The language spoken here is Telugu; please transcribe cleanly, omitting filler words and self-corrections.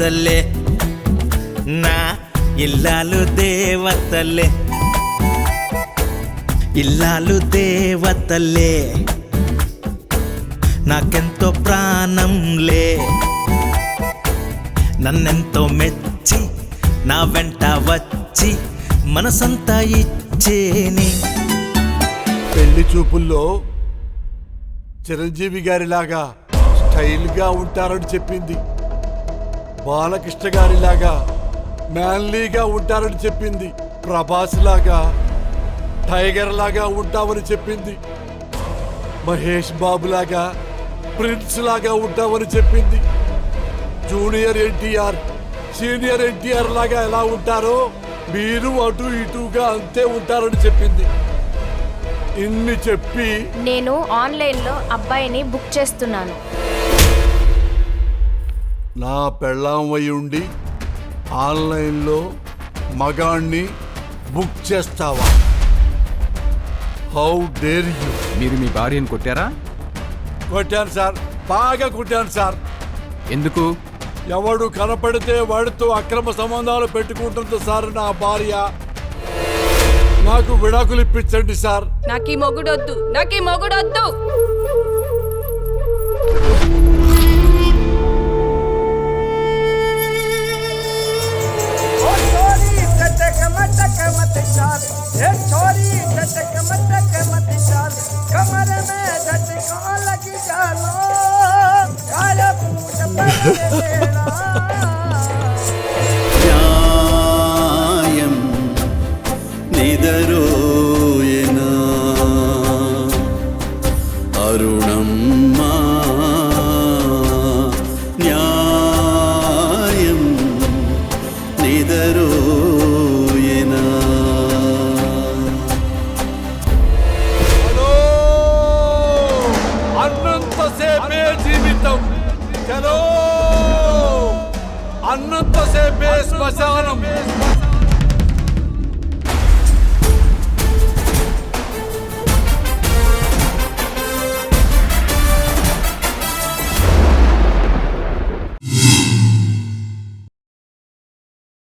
దేవతలే, నా ఇల్లాలు దేవతలే, ఇల్లాలు దేవతలే, నాకెంతో ప్రాణంలే, నన్నెంతో మెచ్చి నా వెంట వచ్చి మనసంతా ఇచ్చేని. పెళ్లి చూపుల్లో చిరంజీవి గారిలాగా స్టైల్గా ఉంటారని చెప్పింది, బాలకృష్ణ గారిలాగా మ్యాన్లీగా ఉంటారని చెప్పింది, ప్రభాస్ లాగా టైగర్ లాగా ఉంటామని చెప్పింది, మహేష్ బాబు లాగా ప్రిన్స్ లాగా ఉంటామని చెప్పింది, జూనియర్ ఎన్టీఆర్ సీనియర్ ఎన్టీఆర్ లాగా ఎలా ఉంటారో మీరు అటు ఇటుగా అంతే ఉంటారని చెప్పింది. ఇన్ని చెప్పి నేను ఆన్లైన్లో అబ్బాయిని బుక్ చేస్తున్నాను. నా పెళ్ళాం అయి ఉండి ఆన్లైన్లో మగాణ్ణి బుక్ చేస్తావా? How dare you! మీరు మీ భార్యను కొట్టారా? కొట్టాను సార్, బాగా కొట్టాను సార్. ఎందుకు? ఎవడు కనపడితే వాడితో అక్రమ సంబంధాలు పెట్టుకుంటుంది సార్ నా భార్య. నాకు విడాకులు ఇప్పించండి సార్. నాకీ మొగుడొద్దు, నాకీ మొగుడొద్దు. న్యాయం నిదరోయనా అరుణమ్మా, న్యాయం నిదరోయనా. హలో, అన్నంతసేపే జీవితం, చలో అన్నంతసేపే శ్మశానం.